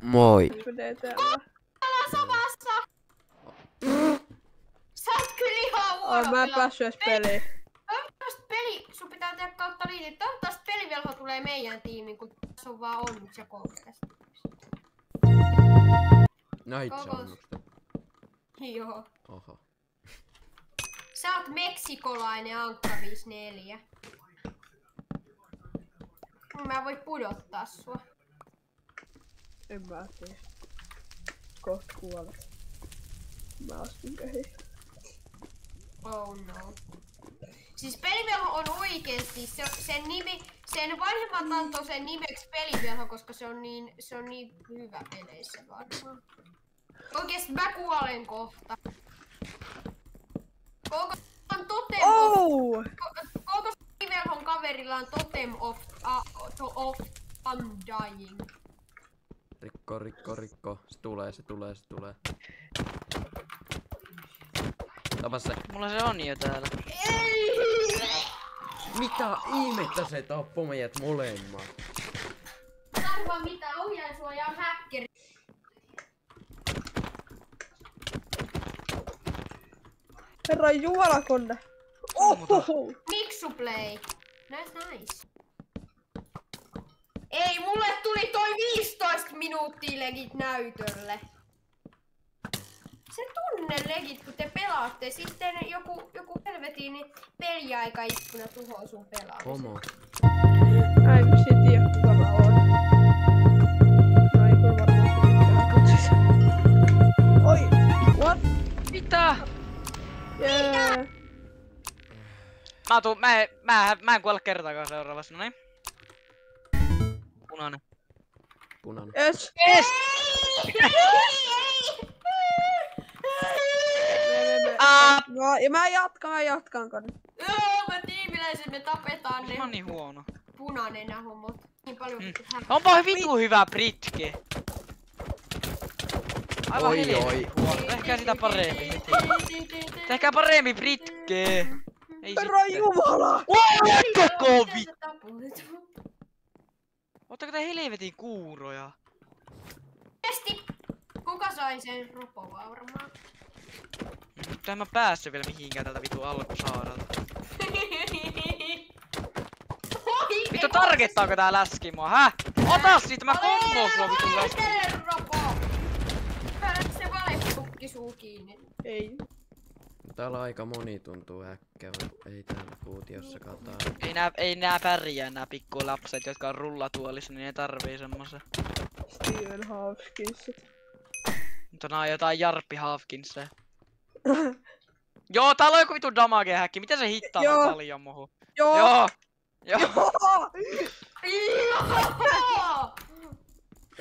Moi. Ollaan samassa! Sä oot kyllä ihan huono. Mä en päässyt edes peliin. Toivottavasti peli, sun pitää tehdä kautta liitin. Toivottavasti pelivelho tulee meidän tiimiin, kun tässä on vaan onnuks ja koukes. No itse onnusta. Joo. Oho. Sä oot meksikolainen Ankka 54. Mä voin pudottaa sua. En mä tiedä. Kohta kuolet. Mä astun kehiin. Oh no. Siis pelivelho on oikeesti sen nimi, sen vanhemmat antoi sen nimeksi pelivelho, koska se on niin hyvä peleissä varmaan. Oikeesti mä kuolen kohta. Koko on totem Oh! Koko pelivelhon kaverilla on totem of undying. Rikko. Se tulee. Tapa se. Mulla se on jo täällä. Mitä ihmettä se tappoi meidät molemmat? Arvaa mitä, ohjainsuoja on häkkeri. Herra juolakonne! Ohoho! Mixuplay. Nice. Ei, mulle tuli toi 15 minuuttia legit näytölle. Se tunne legit, kun te pelaatte. Sitten joku helvetin peliaikaikkuna tuhoo sun pelaamisen. Homo. Mä en yksin tiedä kuka mä oon. Mä en kyllä varmaan mitään. Oi! What? Mitä? Yeah. Mä en kuole kertaakaan seuraavassa, no niin. Punainen. Yes! No, ja mä jatkan kanssa. Joo, me tiimiläiset, me tapetaan ne. Mä oon niin huono. Punainen nämä hommot. Niin paljon Onpa vitu hyvä Britke. Aivan Oi. huono. Tehkää sitä paremmin heti. Tehkää paremmin Britke. Ei Herra jumala! Ottakaa Ottako te helvetin kuuroja? Testi! Kuka sai sen ropovauromaan? Mutta en mä päässyt vielä mihinkään tältä vitu alkusaaralta. Vittu targettaako tää läski mua, häh? Ota siitä, mä komboon sua vittu läski. ropo! Päällä se valepukki suu kiinni. Ei. Täällä aika moni tuntuu häkkäävän. Ei täällä kuutiossakaan täällä. Ei nää pärjää nää pikku lapset, jotka on rullatuolissa, niin ne tarvii semmosen. Steven Hawkins. Mutta nää on jotain Jarppi Hawkinsia. Joo, täällä on joku vitu damage häkki. Miten se hittaa noin paljon muhun? Joo!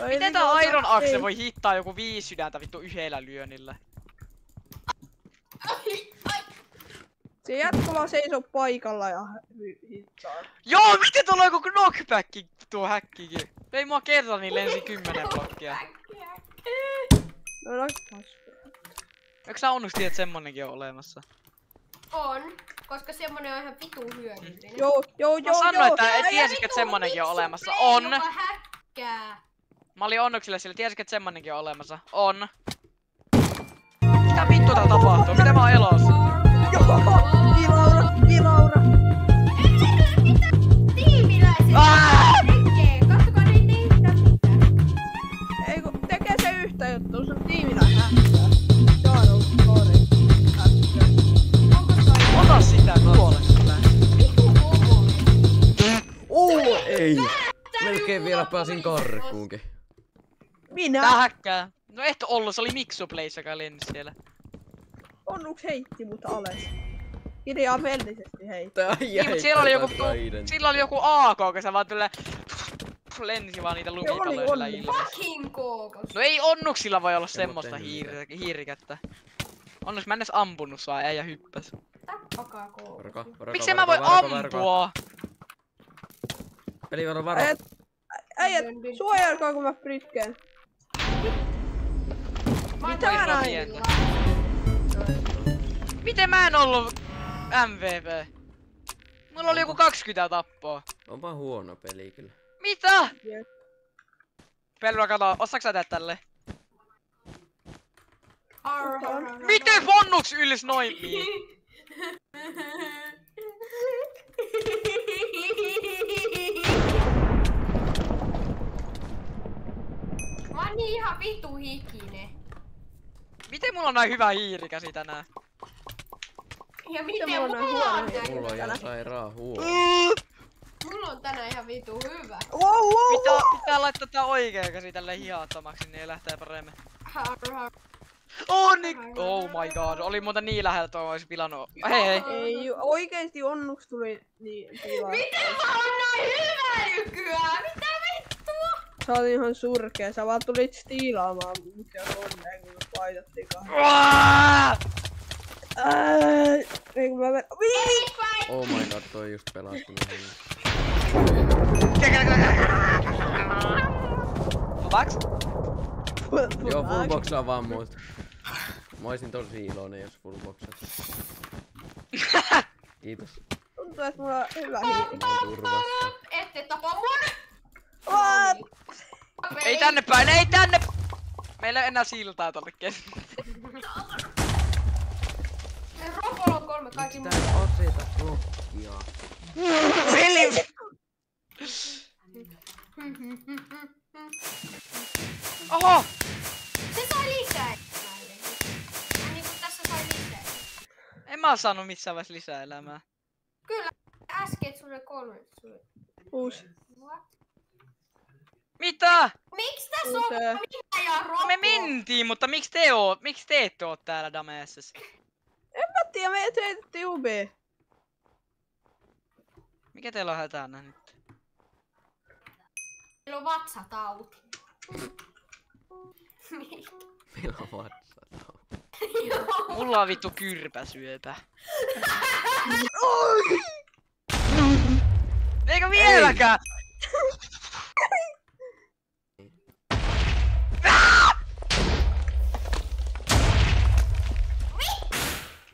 Miten tää Iron Axe voi hittaa joku 5 sydäntä vittu yhdellä lyönnillä? Se jatkuvaa seisoo paikalla ja hittaa. Joo, miten tuolla on joku knockback tuo häkkikin? Ei mua kerran niin lensi 10 blokkia. No rakkaus. Eikö sä onneksi tiedät, että semmonenkin on olemassa? On, koska semmonen on ihan vitu hyödyllinen. Joo. Mä sanoin, että et tiesitkö, että semmonenkin on olemassa. On! Joka häkkää. Mä olin onnoksille sillä, tiesitkö, että semmonenkin on olemassa. On! Mitä vittu täällä tapahtuu? Miten mä oon elossa? Ilaura! Mitä tiimiläiset tekee? Katsokaa, ne ei tee yhtään mitään. Ei kun tekee se yhtä juttua, se on tiiminä häkkää. Ota sitä kuolesta. Ei! Melkein vielä pääsin karkuunkin. Minä? Tää häkkää. No et ollu, se oli Mixuplays, joka lensi siellä. Onnuks heitti mut alas. Ideamellisesti heitti. Niin, mut siellä oli joku AK, kun sä vaan tulee lensi vaan niitä lumipalloja siellä ilmassa. Fucking kookos. No ei onnuksilla voi olla semmoista hiirikättä. Onneksi mä en edes ampunut sua, äijä hyppäs. Tappakaa kookos. Miksi mä voi ampua? Pelivaro varo. Äijät, suojelkaa kun mä pritkeen. Mitä mä näin? Miten mä en ollu MVP? Mulla oli joku 20 tappoa. Onpa huono peli kyllä. Mitä? Pelvä kato, osaaks sä tehdä tälleen? Arr. Miten ponnuks ylis noin niin? Mä oon niin ihan vitu hikinen. Miten mulla on näin hyvä hiirikäsi tänään? Ja miten mulla on mulla huono on hiiri. Mulla on näin? ihan sairaan huono. Mulla on tänään ihan vitu hyvä. Pitää laittaa tää oikea käsi tälle hihattomaksi, niin lähtee paremmin. Arr. Oh, niin. Oh my god, oli muuten niin lähellä, että ois pilannut. Hei. Ei, oikeesti onnuks tuli niin kiva. Miten mä oon noin hyvä nykyään? Mitä vittua? Sä oot ihan surkea, sä vaan tulit stiilaamaan mikä koneen, kun me paitattiin kahden. Ei kun mä menen. Oh my god, toi just pelasti mun. Vaks? Joo, fullboxaa vaan muut. Mä oisin tosi iloinen, jos fullboxat. Kiitos. Tuntuu, että mulla on hyvä hiiri. Mä oon turvassa. Ette tapa mun. What? Ei tänne päin, ei tänne! Meillä ei enää siltaa tolle kesken. Ropolla on 3 kaikki Miksi tää ei aseta blokkia? Oho! Se sai lisää. Niinku tässä sai lisää. En mä oo saanut missään vaiheessa lisää elämää. Kyllä, äsken sulle 3. Uusi. What? Mitä? Miks tässä Mitä? on minä ja Ropo? Me mentiin, mutta miksi te ette oo täällä Dameessas? En mä tiedä, me heitettiin UB. Mikä teillä on hätänä nyt? Meillä on vatsatauti. Meillä on vatsatauti. Mulla on vittu kyrpäsyöpä. Eikö vieläkään?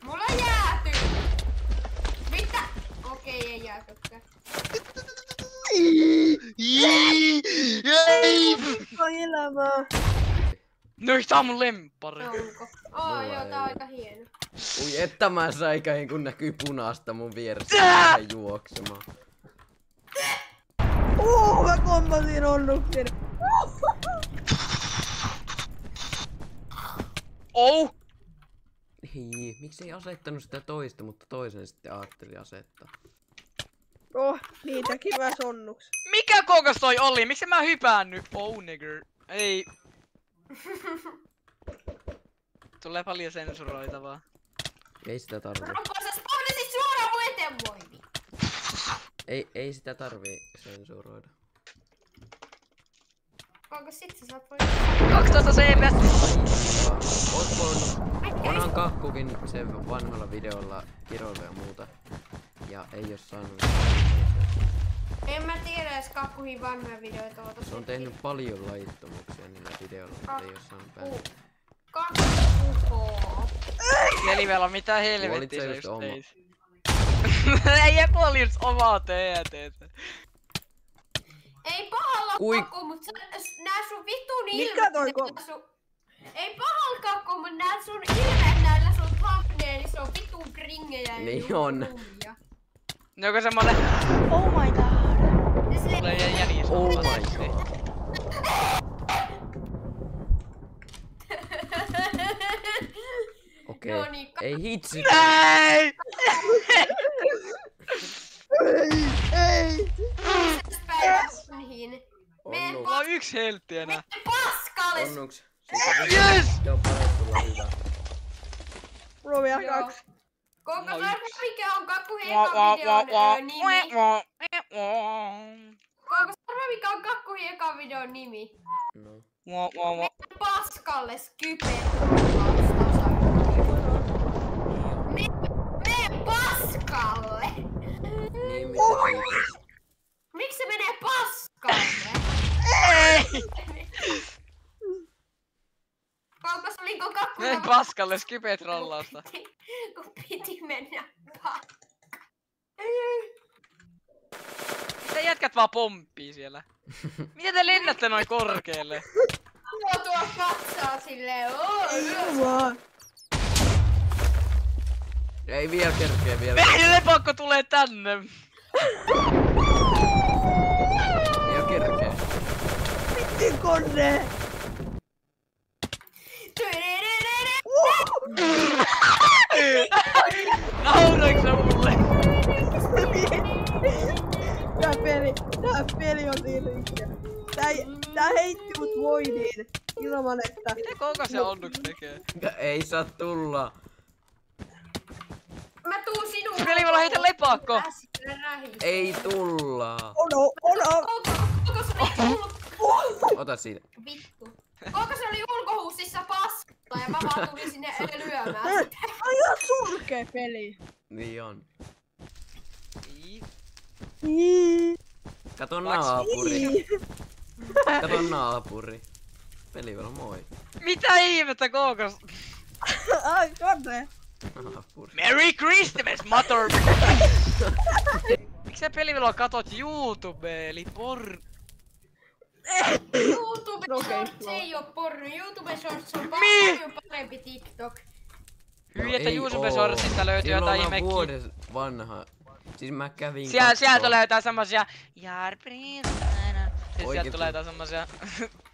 Mulla jääty! Mitä? Okei, ei jäätykään. Voi elämää. No tää on mun lemppari. Onko? Mulla Joo, ei tää on oo. aika hieno. Ui, että mä säikähin kun näkyy punaista mun vieressä. Mä juoksemaan. Mä kommasin onnuksen. Oh! Hei, miksi ei asettanut sitä toista, mutta toisen sitten ajattelin asettaa. Niitäkin mä sonnuks. Mikä kokos toi oli? Miksi mä hypäänny? Oh nigger. Ei. Tulee paljon sensuroitavaa. Ei sitä tarvii. Ropo, sä spawnasit suoraan mun eteen, voi vittu. Ei sitä tarvii sensuroida. Onko sit sä saat voi... 12 CPS. Onhan kakkukin sen vanhalla videolla kiroilla ja muuta. Ja ei oo saanut. En mä tiedä edes kakkuihin vanhoja videoita oota. Se on tehnyt paljon lajittomuuksia niillä videoilla, mutta ei oo saanut päästä. Kakkuho. Nelivellä mitä Kuolit helvettiä sä sä just just oma? teit. Ei kuoli just omaa teetet. Ei pahalla Kui- kakku, mut nää sun vitun ilmeet. Mikä toi Ei pahalla kakku, mut nää sun ilmeet näillä sun thumbnailissa on vitun kringejä ja Niin on. julmia. No onko semmonen... Oh my god. Ja silleen- Tulee jänis. Oh my god. Okei. No niin, Ei hitsi. Ei! Ei. päivässä Onnuks. Mulla on yksi heltti enää. paskalle. Onnuks. Yes! Se on paras tulla hyvä. Mulla on vielä Joo. 2. Koska Mulla on mä yksi. mikä on kakkuhin Wah, wah, ekan wah, wah. videon nimi. Wah, wah. Koska arvaa mikä on kakkuhin ekan videon nimi. No. Wah, wah, wah. Paskalle Skype. Mene paskalle! Niin mitä siitä? Miksi se menee paskalle? Ei! Koukos oliko kakku? Mene paskalle Skype-trollausta. Kun piti mennä paskalle. Mitä jätkät vaan pomppii siellä? Miten te lennätte noin korkealle? Tuo katsaa silleen. Ei vaan. Ei vielä kerkeä vielä. Ei lepakko tulee tänne! Vielä kerkeä. Vittin kone! Nauraiks sä mulle? Tää peli on niin riikkää. Tää heitti mut voidiin ilman että... Mitä koko se onnuks tekee? Ei saa tulla. Mä tuun sinun. Se peli voi heitä lepakko! Ei tulla. Ono! Koko se oli Ota siitä. vittu. Koko se oli ulkohuussissa paskalla ja mä vaan tulin sinne lyömään sitä. Ai ihan surkee peli. Niin on. Niin. Kato naapuri. Kato naapuri. Peli vielä moi. Mitä ihmettä kookos? Ai kone. Naapuri. Merry Christmas, mother! Miksi sä pelivilloin katot YouTube eli YouTube Shorts ei oo porno. YouTube Shorts on paljon parempi TikTok. Hyi, että ei YouTube oo. Shortsista löytyy jotain Silloin on ihme vuodes vanha. Siis mä kävin Sieltä tulee jotain semmosia Jarprinsana. Siis sieltä Oikeesti. tulee jotain semmosia.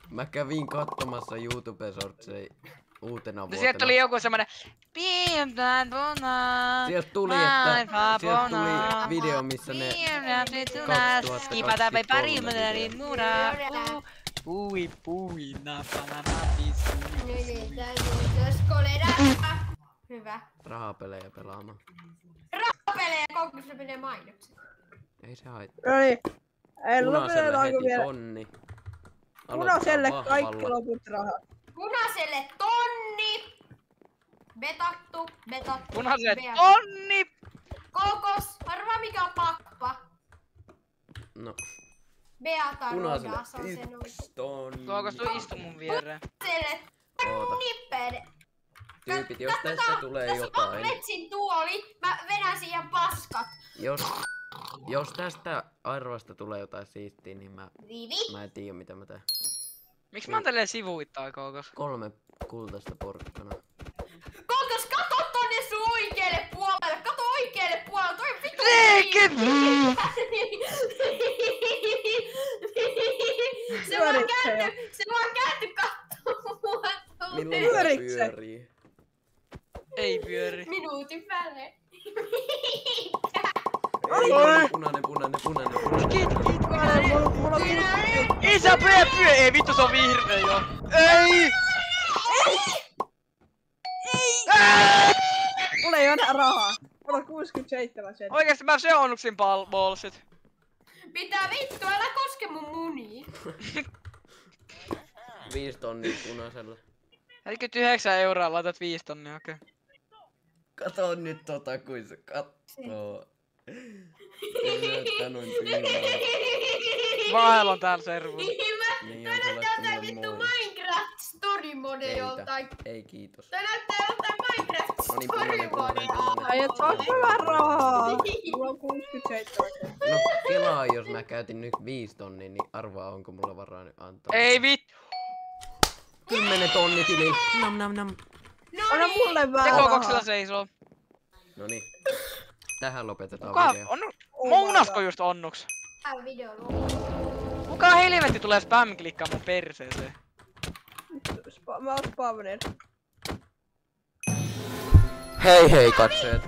Mä kävin katsomassa YouTube Shortseja uutena No vuotena. sieltä tuli joku semmonen Piemään pona. Sieltä tuli, että sieltä tuli video, missä ne 2020 Skipata pari videot. mutarin mura. Pui napana napisu. Hyvä. Rahapelejä pelaamaan. Rahapelejä ja koko se menee mainokset. Ei se haittaa. Noniin. Ei Punaiselle lopetetaanko heti vielä? tonni. Punaiselle Aloitetaan kaikki vahvalla. loput rahat. Punaiselle tonni. Betattu. Punaiselle Beat. tonni. Kokos. Arvaa mikä on pakpa. No, Beata punaiselle Rodas on sen oikein. 1 tonni. Kookos tuu istu mun viereen. Punaiselle Oota. nippele. Tyypit, jos tästä tulee Tässä on jotain. metsin tuoli. Mä vedän siihen paskat. Jos tästä arvasta tulee jotain siistiä, niin mä Vivi. en tiedä mitä mä teen. Miksi mä oon tälleen sivuittaa kookos? 3 kultaista porkkana. Kokos, kato tonne sun oikeelle puolelle. Kato oikeelle puolelle. Toi on vittu. Leikit! Se vaan käänty kattoo mua. Milloin se Pyöriks se? pyörii? Ei pyöri. Minuutin välein. Ei, punainen. Mulla on Ei saa pyö! Ei vittu se on vihreä jo. Ei! Mulla ei oo enää rahaa. Mulla on 67 senttiä. Oikeesti mä seonnuksin bolsit. Mitä vittu, älä koske mun munia. 5 tonnia punaisella. 49 € laitat 5 tonnia, okei. Kato nyt kuin se kattoo. Se näyttää noin tyhjää. Vael on täällä servulla. Niin Toi on se näyttää jotain laittanut vittu moi. Minecraft story mode Ei joltain. Ei kiitos. Toi näyttää jotain Minecraft No niin, story punainen. mode. Ai et saa vähän rahaa. Mulla on 67 senttiä. No kelaa, jos mä käytin nyt 5 tonnia, niin arvaa onko mulla varaa nyt antaa. Ei vittu. 10 tonni tilillä. Nam. Anna mulle Se vähän kookoksella rahaa. seisoo. Noniin. Tähän lopetetaan Kuka video. on? Oh Mounasko my just onnuks? Tää video loppu. Kuka helvetti tulee spam-klikkaa mun perseeseen? Mä oon spavner. Hei katsojat.